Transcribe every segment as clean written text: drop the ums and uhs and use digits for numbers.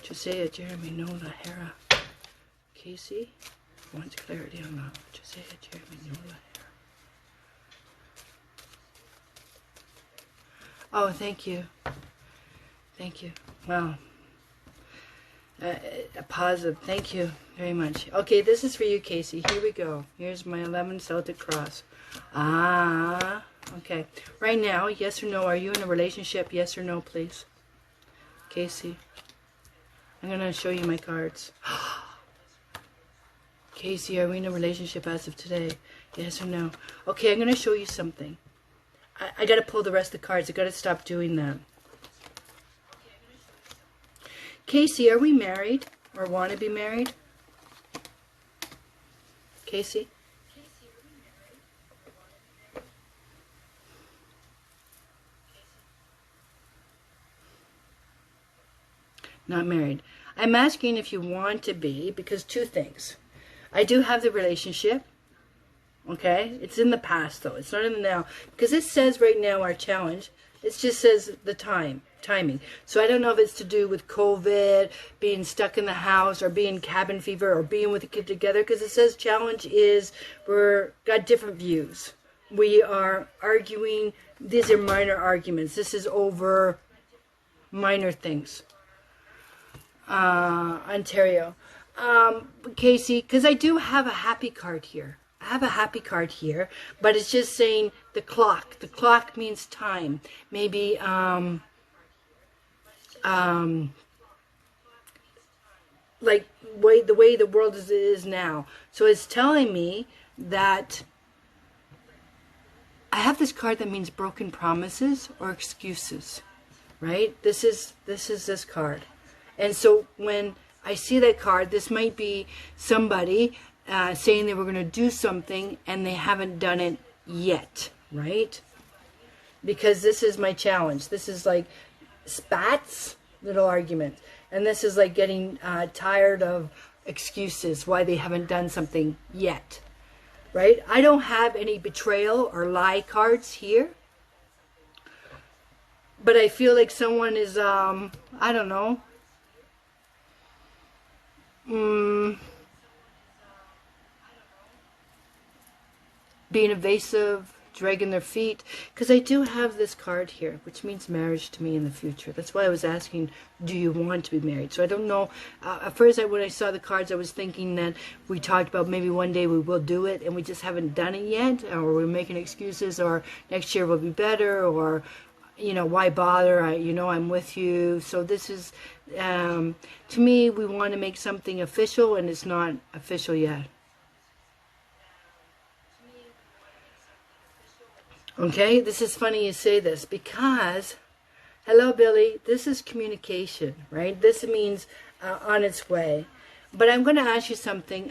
Josiah, Jeremy, Nola, Hera, Kacey wants clarity on love. Josiah, Jeremy, Nola, Hera. Oh, thank you. Thank you. Wow. A positive. Thank you very much. Okay, this is for you, Kacey. Here we go. Here's my 11 Celtic cross. Okay. Right now, yes or no, are you in a relationship? Yes or no, please. Kacey. I'm going to show you my cards. Kacey, are we in a relationship as of today? Yes or no? Okay, I'm going to show you something. I got to pull the rest of the cards. I got to stop doing that. Kacey, are we married or want to be married? Kacey? Not married. I'm asking if you want to be, because two things. I do have the relationship. Okay? It's in the past, though. It's not in the now. Because it says right now our challenge, it just says the timing. So I don't know if it's to do with COVID, being stuck in the house, or being cabin fever, or being with the kid together. Because it says challenge is we're got different views. We are arguing. These are minor arguments. This is over minor things. Ontario. Kacey, because I do have a happy card here. I have a happy card here, but it's just saying the clock. The clock means time. Maybe, like the way the world is now. So it's telling me that I have this card that means broken promises or excuses, right? This is this card. And so when I see that card, this might be somebody saying they were going to do something and they haven't done it yet, right? Because this is my challenge. This is like spats, little argument. And this is like getting tired of excuses why they haven't done something yet, right? I don't have any betrayal or lie cards here. But I feel like someone is, I don't know, being evasive, dragging their feet, because I do have this card here, which means marriage to me in the future. That's why I was asking, do you want to be married? So I don't know. At first, when I saw the cards, I was thinking that we talked about maybe one day we will do it, and we just haven't done it yet, or we're making excuses, or next year will be better, or why bother? I'm with you. So this is, to me, we want to make something official, and it's not official yet. Okay, this is funny you say this, because, hello, Billy, this is communication, right? This means on its way. But I'm going to ask you something.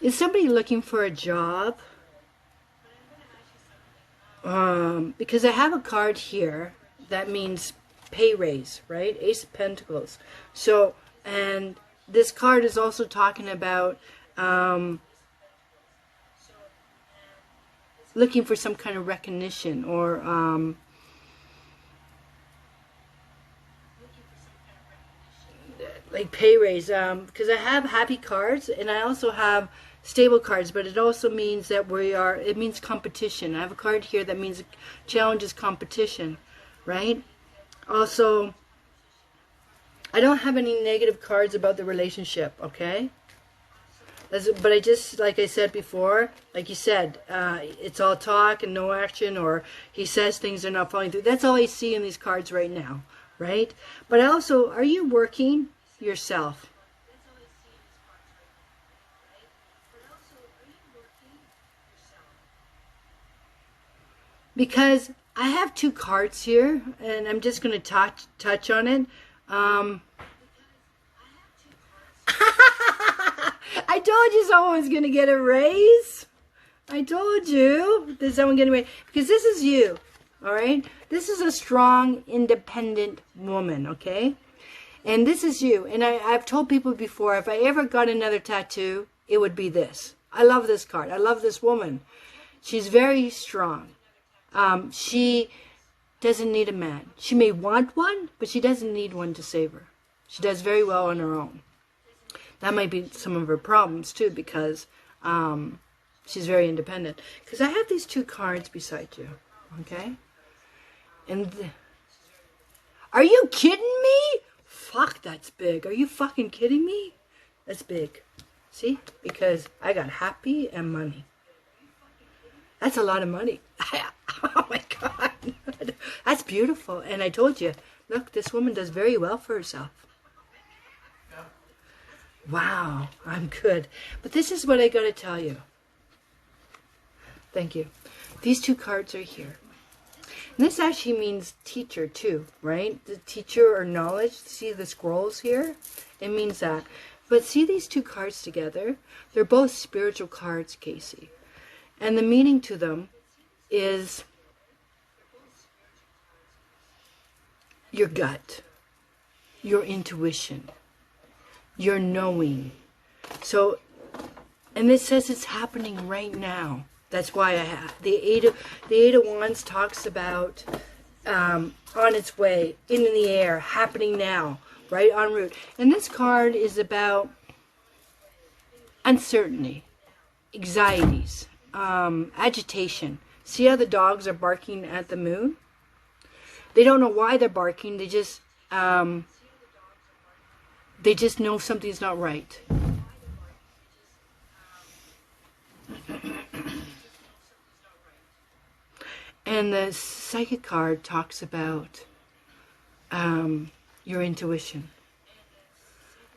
Is somebody looking for a job? Because I have a card here that means pay raise, right? Ace of Pentacles. So, and this card is also talking about looking for some kind of recognition, or like pay raise. Because I have happy cards and I also have stable cards, but it also means that it means competition. I have a card here that means challenge is competition, right? Also, I don't have any negative cards about the relationship, okay? But I just, like I said before, like you said, it's all talk and no action, or he says things are not falling through. That's all I see in these cards right now, right? But also, are you working yourself? Because I have two cards here, and I'm just going to touch on it. I told you someone was going to get a raise. I told you there's someone getting a raise. Because this is you, all right? This is a strong, independent woman, okay? And this is you. And I've told people before, if I ever got another tattoo, it would be this. I love this card. I love this woman. She's very strong. She doesn't need a man. She may want one, but she doesn't need one to save her. She does very well on her own. That might be some of her problems too, because she's very independent. Because I have these two cards beside you, okay? And are you kidding me? Fuck, that's big. Are you fucking kidding me? That's big. See? Because I got happy and money. That's a lot of money. Oh my God. That's beautiful. And I told you, look, this woman does very well for herself. Wow, I'm good. But this is what I got to tell you. Thank you. These two cards are here. And this actually means teacher too, right? The teacher or knowledge. See the scrolls here? It means that. But see these two cards together? They're both spiritual cards, Kacey. And the meaning to them is your gut, your intuition, your knowing. So, and this says it's happening right now. That's why I have the Eight of Wands talks about on its way, in the air, happening now, right en route. And this card is about uncertainty, anxieties, agitation. See how the dogs are barking at the moon? They don't know why they're barking. They just know something's not right. And the psychic card talks about your intuition.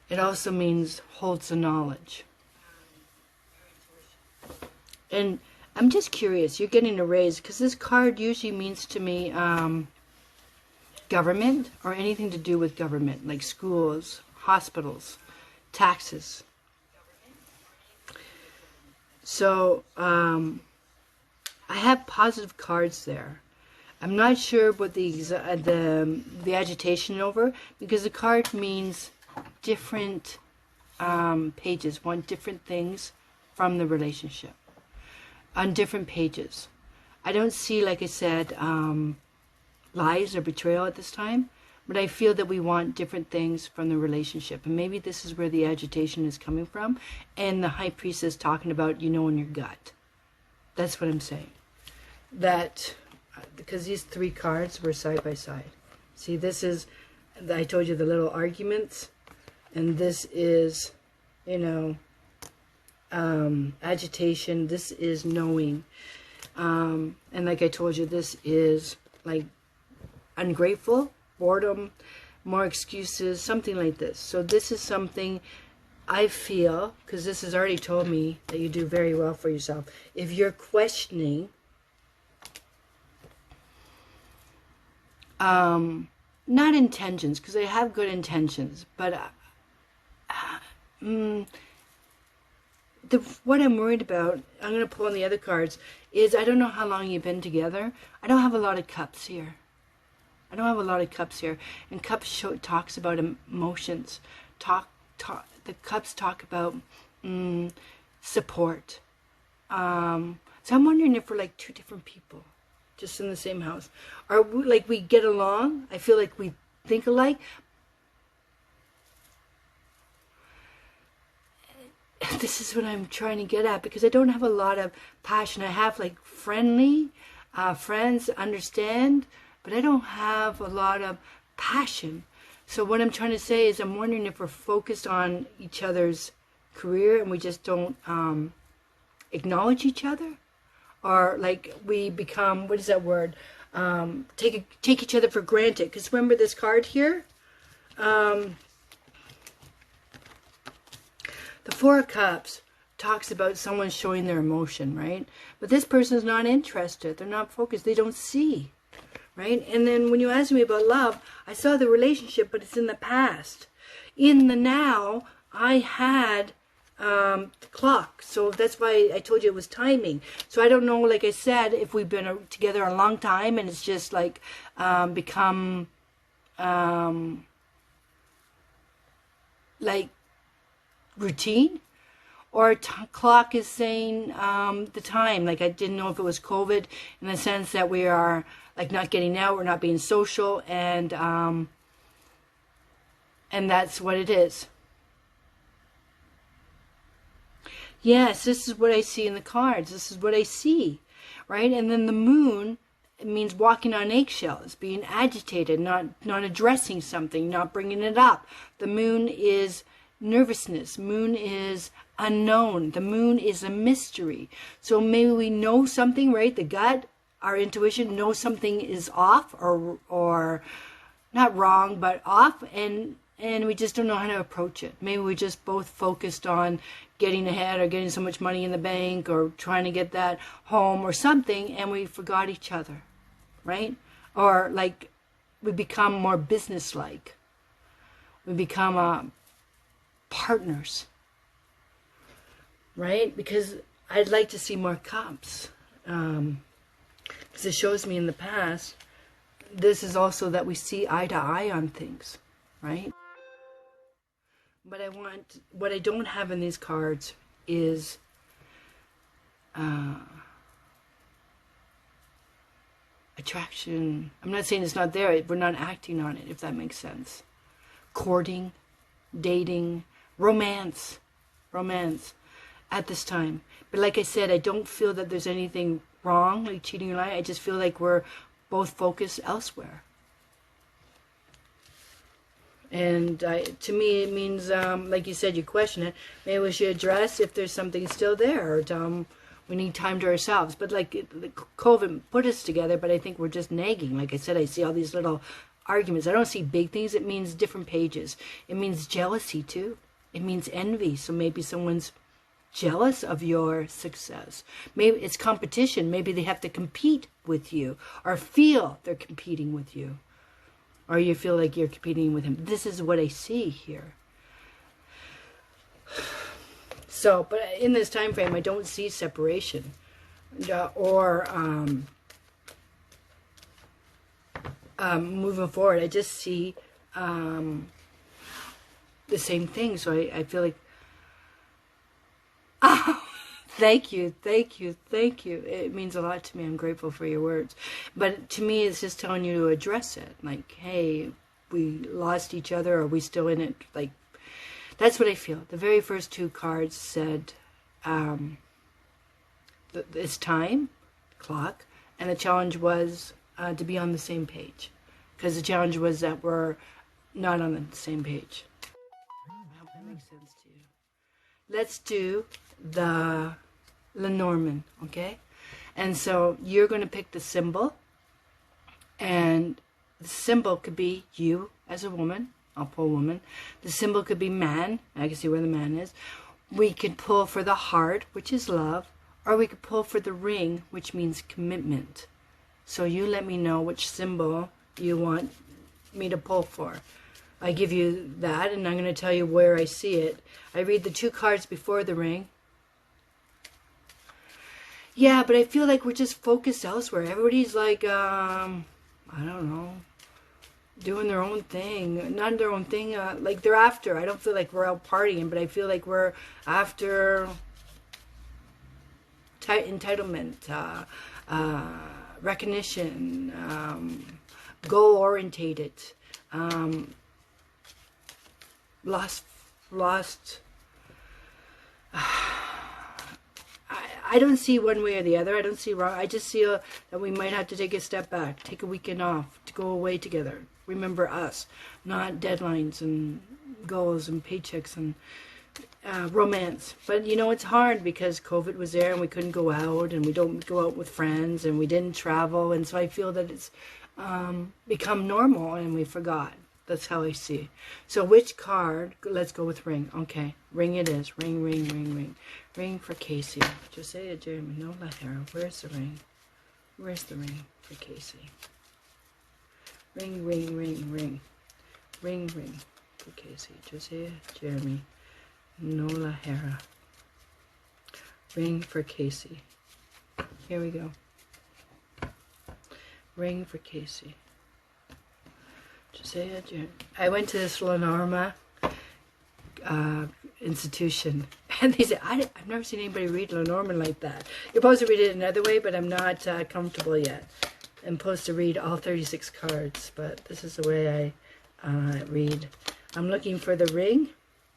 It also means holds the knowledge. And I'm just curious, you're getting a raise, because this card usually means to me government or anything to do with government, like schools, hospitals, taxes. So I have positive cards there. I'm not sure what the agitation over, because the card means different pages, want different things from the relationship on different pages. I don't see, like I said, lies or betrayal at this time, but I feel that we want different things from the relationship, and maybe this is where the agitation is coming from, and the High Priestess talking about, in your gut. That's what I'm saying. That, because these three cards were side by side. See, this is, I told you, the little arguments, and this is, agitation. This is knowing. And like I told you, this is like ungrateful, boredom, more excuses, something like this. So this is something I feel, because this has already told me that you do very well for yourself. If you're questioning, not intentions, because I have good intentions, but what I'm worried about, I'm going to pull on the other cards, is I don't know how long you've been together. I don't have a lot of cups here. And cups talks about emotions. The cups talk about support. So I'm wondering if we're like two different people, just in the same house. Or we get along. I feel like we think alike. This is what I'm trying to get at, because I don't have a lot of passion. I have like friendly friends, understand, but I don't have a lot of passion. So what I'm trying to say is, I'm wondering if we're focused on each other's career and we just don't acknowledge each other, or like we become, what is that word? Take each other for granted. Because remember this card here? The Four of Cups talks about someone showing their emotion, right? But this person's not interested. They're not focused. They don't see, right? And then when you ask me about love, I saw the relationship, but it's in the past. In the now, I had the clock. So that's why I told you it was timing. So I don't know, like I said, if we've been together a long time and it's just like become like routine, or clock is saying the time. Like I didn't know if it was COVID, in the sense that we are like not getting out, we're not being social, and And that's what it is. Yes, this is what I see in the cards. This is what I see, right? And then the moon, it means walking on eggshells, being agitated, not addressing something, not bringing it up. The moon is nervousness. Moon is unknown. The moon is a mystery. So maybe we know something, right? The gut, our intuition knows something is off or not wrong, but off, and we just don't know how to approach it. Maybe we just both focused on getting ahead or getting so much money in the bank or trying to get that home or something, and we forgot each other, right? Or like we become more businesslike. We become partners, right? Because I'd like to see more cups. Because it shows me in the past, this is also that we see eye to eye on things, right? But what I don't have in these cards is attraction. I'm not saying it's not there. We're not acting on it, if that makes sense. Courting, dating, romance at this time. But like I said, I don't feel that there's anything wrong, like cheating or lying. I just feel like we're both focused elsewhere. And to me, it means, like you said, you question it. Maybe we should address if there's something still there, or we need time to ourselves. But like COVID put us together, but I think we're just nagging. Like I said, I see all these little arguments. I don't see big things. It means different pages. It means jealousy too. It means envy. So maybe someone's jealous of your success. Maybe it's competition. Maybe they have to compete with you or feel they're competing with you. Or you feel like you're competing with him. This is what I see here. So, but in this time frame, I don't see separation or moving forward. I just see the same thing. So I feel like, oh, thank you. It means a lot to me. I'm grateful for your words. But to me, it's just telling you to address it. Like, hey, we lost each other. Are we still in it? Like, that's what I feel. The very first two cards said, it's time, clock, and the challenge was to be on the same page. Because the challenge was that we're not on the same page. I hope that makes sense to you. Let's do the Lenormand, okay? And so you're going to pick the symbol, and the symbol could be you as a woman. I'll pull woman. The symbol could be man. I can see where the man is. We could pull for the heart, which is love, or we could pull for the ring, which means commitment. So you let me know which symbol you want me to pull for. I give you that, and I'm going to tell you where I see it. I read the two cards before the ring. Yeah, but I feel like we're just focused elsewhere. Everybody's like, I don't know, doing their own thing. Not their own thing, like they're after. I don't feel like we're out partying, but I feel like we're after entitlement, recognition, goal-orientated, lost. I don't see one way or the other. I don't see wrong. I just see that we might have to take a step back, take a weekend off, to go away together. Remember us, not deadlines and goals and paychecks and romance. But you know, it's hard because COVID was there and we couldn't go out, and we don't go out with friends, and we didn't travel, and so I feel that it's become normal and we forgot. That's how I see. So which card? Let's go with ring. Okay, ring it is. Ring, ring, ring, ring. Ring for Kacey. Josiah, Jeremy, no Lahara. Where's the ring? Where's the ring for Kacey? Ring, ring, ring, ring. Ring, ring for Kacey. Josiah, Jeremy, no Lahara. Ring for Kacey. Here we go. Ring for Kacey. Josiah, Jeremy. I went to this Lenormand institution, and they said, I've never seen anybody read Lenormand like that. You're supposed to read it another way, but I'm not comfortable yet. I'm supposed to read all 36 cards, but this is the way I read. I'm looking for the ring.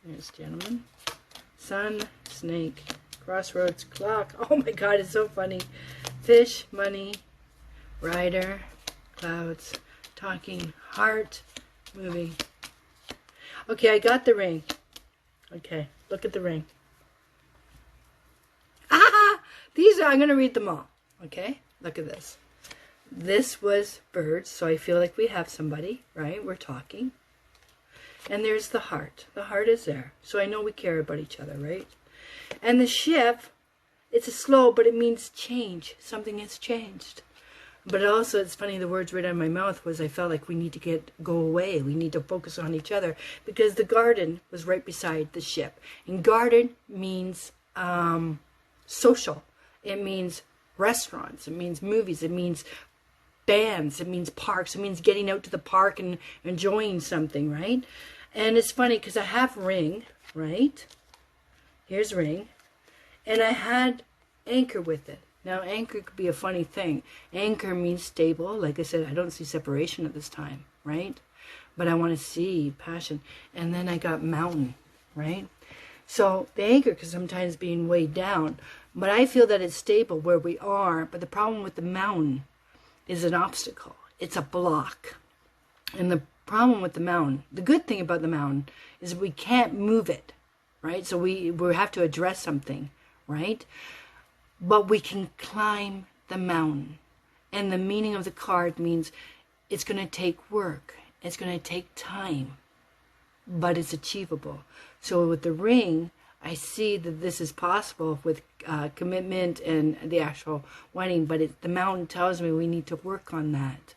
There's gentleman. Sun, snake, crossroads, clock. Oh my God, it's so funny. Fish, money, rider, clouds, talking, heart, moving. Okay, I got the ring. Okay, look at the ring. Ah! These are, I'm going to read them all. Okay, look at this. This was birds, so I feel like we have somebody, right? We're talking. And there's the heart. The heart is there. So I know we care about each other, right? And the ship, it's a slow, but it means change. Something has changed. But also, it's funny, the words right out of my mouth was I felt like we need to go away. We need to focus on each other. Because the garden was right beside the ship. And garden means social. It means restaurants. It means movies. It means bands. It means parks. It means getting out to the park and enjoying something, right? And it's funny because I have ring, right? Here's ring. And I had anchor with it. Now, anchor could be a funny thing. Anchor means stable. Like I said, I don't see separation at this time, right? But I want to see passion. And then I got mountain, right? So the anchor could sometimes being weighed down. But I feel that it's stable where we are. But the problem with the mountain is an obstacle. It's a block. And the problem with the mountain, the good thing about the mountain is we can't move it, right? So we have to address something, right? But we can climb the mountain. And the meaning of the card means it's going to take work. It's going to take time. But it's achievable. So with the ring, I see that this is possible with commitment and the actual wedding. But the mountain tells me we need to work on that.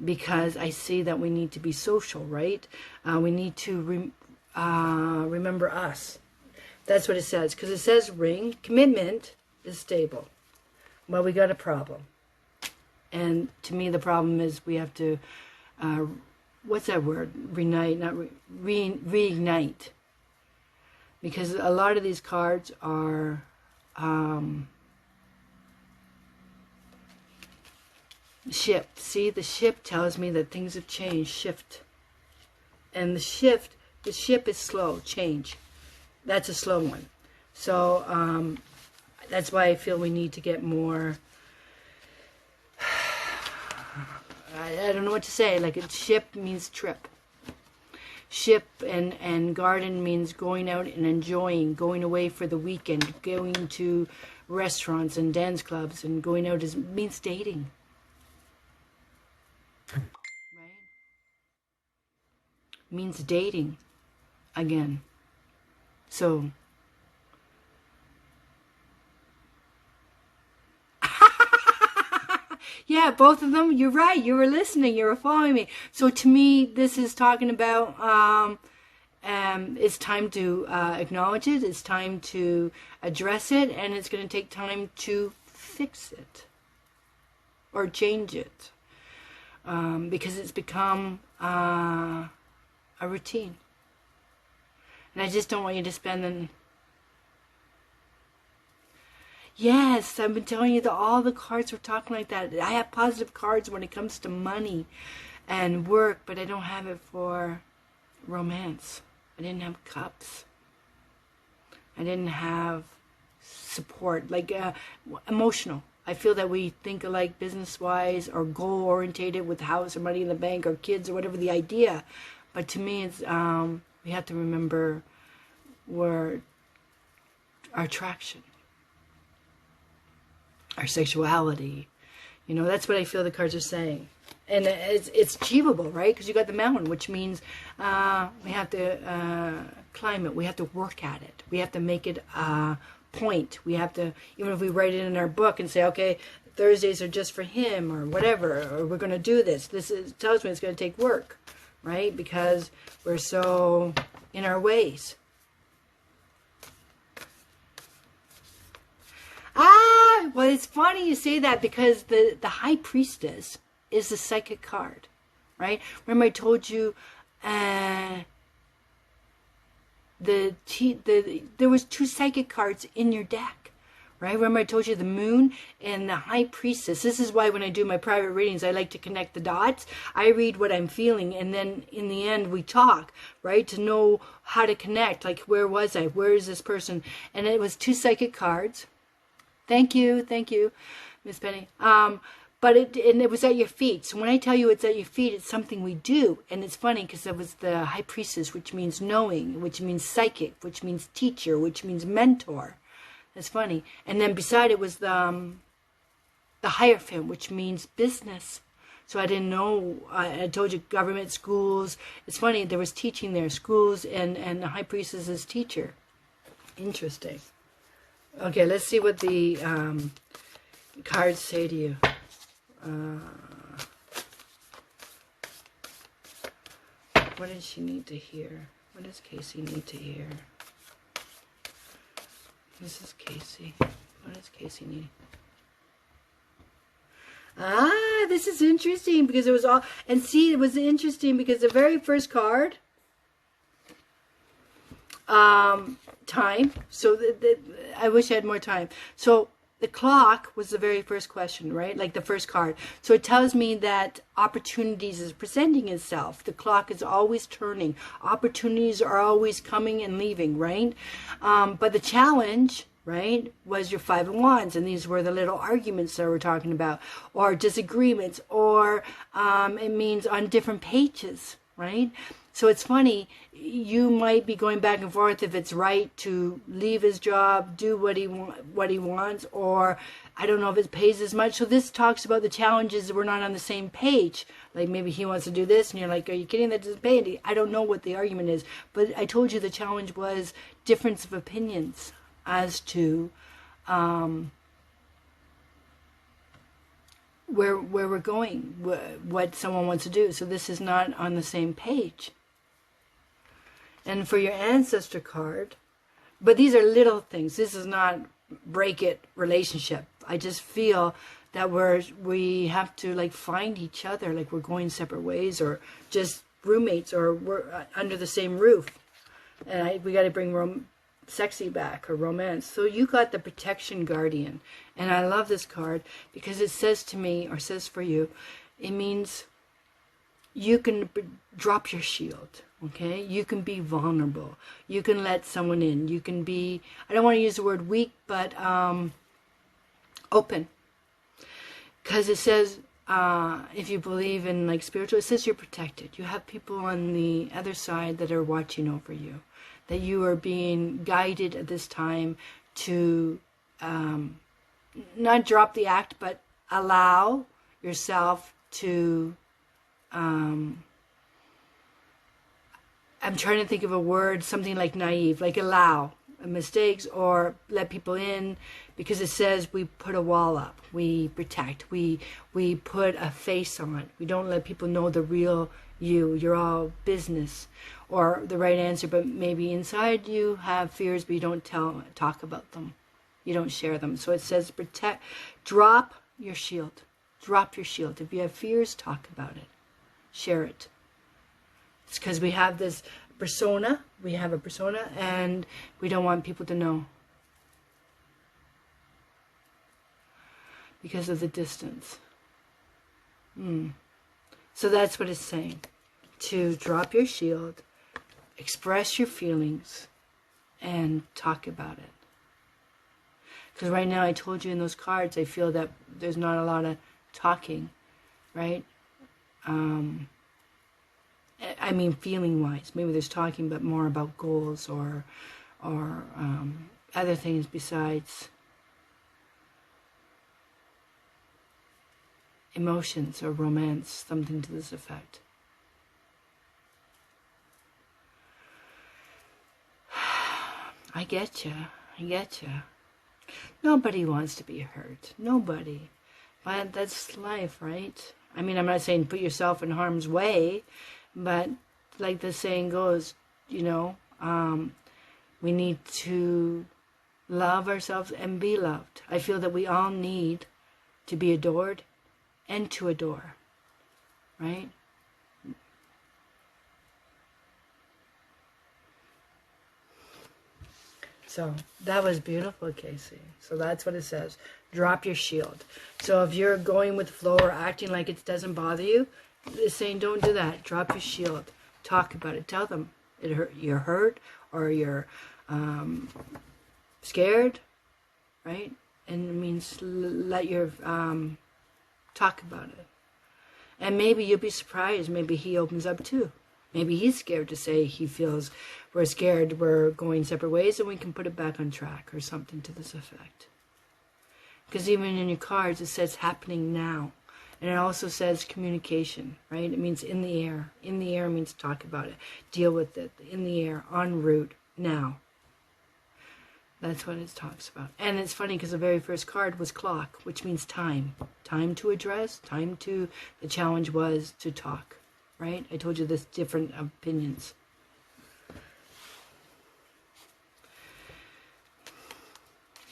Because I see that we need to be social, right? We need to remember us. That's what it says. Because it says ring, commitment is stable. Well, we got a problem. And to me, the problem is we have to, what's that word? Reignite. Because a lot of these cards are ship. See, the ship tells me that things have changed, shift. And the ship is slow, change. That's a slow one. So, that's why I feel we need to get more, I don't know what to say, like a ship means trip. Ship and garden means going out and enjoying, going away for the weekend, going to restaurants and dance clubs, and going out means dating. Right? Means dating again. So, yeah, both of them, you're right. You were listening. You were following me. So to me, this is talking about it's time to acknowledge it. It's time to address it. And it's going to take time to fix it or change it. Because it's become a routine. And I just don't want you to spend Yes, I've been telling you that all the cards were talking like that. I have positive cards when it comes to money and work, but I don't have it for romance. I didn't have cups. I didn't have support, like emotional. I feel that we think alike business-wise or goal-orientated with house or money in the bank or kids or whatever the idea. But to me, it's we have to remember our attraction. Our sexuality, that's what I feel the cards are saying, and it's achievable, right? Because you got the mountain, which means we have to climb it. We have to work at it. We have to make it a point. We have to, even if we write it in our book and say, okay, Thursdays are just for him or whatever, or we're going to do this. Tells me it's going to take work, right? Because we're so in our ways. Well, it's funny you say that because the High Priestess is the psychic card, right? Remember I told you there was 2 psychic cards in your deck, right? Remember I told you the moon and the high priestess. This is why when I do my private readings, I like to connect the dots. I read what I'm feeling, and then in the end we talk, right? To know how to connect, like where was I? Where is this person? And it was 2 psychic cards. Thank you, Miss Penny. But it was at your feet. So when I tell you it's at your feet, it's something we do. And it's funny because it was the high priestess, which means knowing, which means psychic, which means teacher, which means mentor. That's funny. And then beside it was the Hierophant, which means business. So I didn't know. I told you government, schools. It's funny. There was teaching there, schools, and the high priestess is teacher. Interesting. Okay, let's see what the cards say to you. What does she need to hear? What does Kacey need to hear? This is Kacey. What does Kacey need? This is interesting because it was all... And see, it was interesting because the very first card... time. So I wish I had more time. So... The clock was the very first question, right? Like the first card. So it tells me that opportunities is presenting itself. The clock is always turning. Opportunities are always coming and leaving, right? But the challenge, right, was your 5 of Wands. And these were the little arguments that we're talking about. Or disagreements. Or it means on different pages, right? So it's funny, you might be going back and forth if it's right to leave his job, do what he wants, or I don't know if it pays as much. So this talks about the challenges that we're not on the same page. Like maybe he wants to do this, and you're like, are you kidding? That doesn't pay any. I don't know what the argument is. But I told you the challenge was difference of opinions as to where we're going, what someone wants to do. So this is not on the same page. And for your ancestor card, but these are little things. This is not break it relationship. I just feel that we have to like find each other, like we're going separate ways, or just roommates, or we're under the same roof. And we got to bring sexy back, or romance. So you got the protection guardian, and I love this card because it says to me, or says for you, it means you can drop your shield. Okay, you can be vulnerable. You can let someone in. You can be, I don't want to use the word weak, but open. Because it says, if you believe in like spiritual, it says you're protected. You have people on the other side that are watching over you. That you are being guided at this time to not drop the act, but allow yourself to... I'm trying to think of a word, something like naive, like allow mistakes or let people in, because it says we put a wall up, we protect, we put a face on. We don't let people know the real you. You're all business, or the right answer, but maybe inside you have fears, but you don't talk about them. You don't share them. So it says protect, drop your shield. Drop your shield. If you have fears, talk about it. Share it. It's because we have this persona. We have a persona, and we don't want people to know. Because of the distance. So that's what it's saying. To drop your shield, express your feelings, and talk about it. Because right now, I told you in those cards, I feel that there's not a lot of talking, right? I mean, feeling-wise. Maybe there's talking, but more about goals or other things besides emotions or romance, something to this effect. I get you. Nobody wants to be hurt. Nobody. But that's life, right? I mean, I'm not saying put yourself in harm's way, but like the saying goes, you know, we need to love ourselves and be loved. I feel that we all need to be adored and to adore, right? So that was beautiful, Kacey. So that's what it says. Drop your shield. So if you're going with the flow or acting like it doesn't bother you, it's saying don't do that. Drop your shield. Talk about it. Tell them you're hurt or you're scared, right? And it means let your talk about it. And maybe you'll be surprised. Maybe he opens up too. Maybe he's scared to say he feels we're scared, we're going separate ways, and we can put it back on track or something to this effect. Because even in your cards, it says happening now. And it also says communication, right? It means in the air. In the air means talk about it. Deal with it. In the air, en route, now. That's what it talks about. And it's funny because the very first card was clock, which means time. Time to address, time to, the challenge was to talk, right? I told you this different opinions.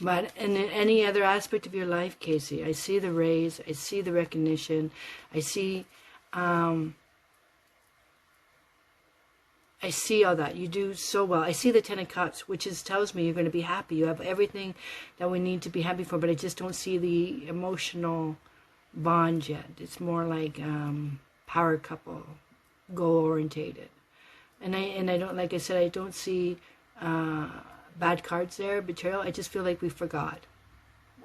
But in any other aspect of your life, Kacey, I see the raise, I see the recognition, I see all that. You do so well. I see the Ten of Cups, which tells me you're going to be happy. You have everything that we need to be happy for, but I just don't see the emotional bond yet. It's more like power couple, goal-orientated. And I don't, like I said, I don't see bad cards there, betrayal. I just feel like we forgot.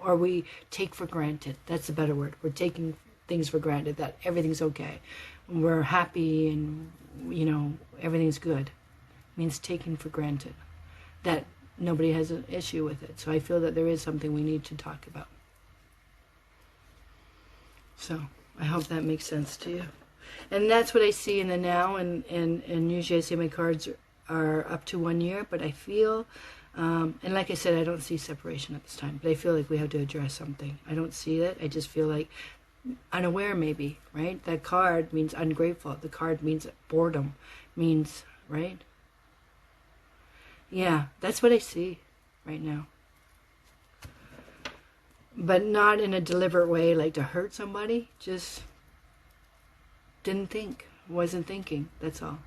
Or we take for granted. That's a better word. We're taking things for granted, that everything's okay. We're happy and, you know, everything's good. It means taking for granted. That nobody has an issue with it. So I feel that there is something we need to talk about. So I hope that makes sense to you. And that's what I see in the now. And usually I say my cards are up to 1 year, but I feel, and like I said, I don't see separation at this time, but I feel like we have to address something. I don't see it. I just feel like unaware, maybe, right? That card means ungrateful. The card means boredom, means, right? Yeah, that's what I see right now. But not in a deliberate way, like to hurt somebody. Just didn't think, wasn't thinking, that's all.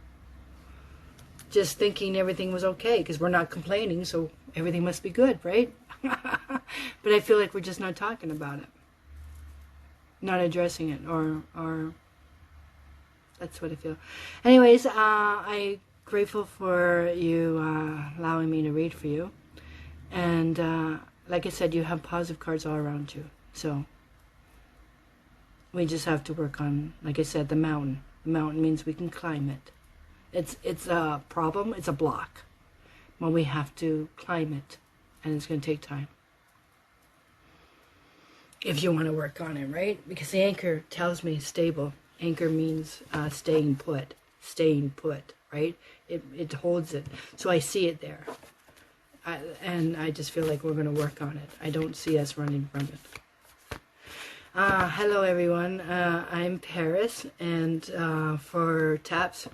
Just thinking everything was okay, because we're not complaining, so everything must be good, right? But I feel like we're just not talking about it. Not addressing it, or that's what I feel. Anyways, I'm grateful for you allowing me to read for you. And like I said, you have positive cards all around you. So we just have to work on, like I said, the mountain. The mountain means we can climb it. It's a problem, it's a block. But we have to climb it, and it's going to take time. If you want to work on it, right? Because the anchor tells me stable. Anchor means staying put, right? It holds it. So I see it there. And I just feel like we're going to work on it. I don't see us running from it. Hello, everyone. I'm Paris, and for taps...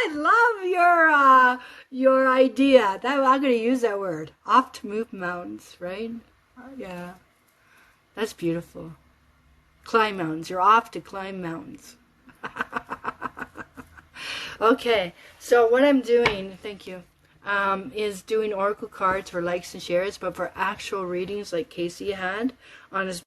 I love your idea. I'm going to use that word. Off to move mountains, right? Yeah. That's beautiful. Climb mountains. You're off to climb mountains. Okay. So what I'm doing, thank you, is doing oracle cards for likes and shares, but for actual readings like Kacey had on his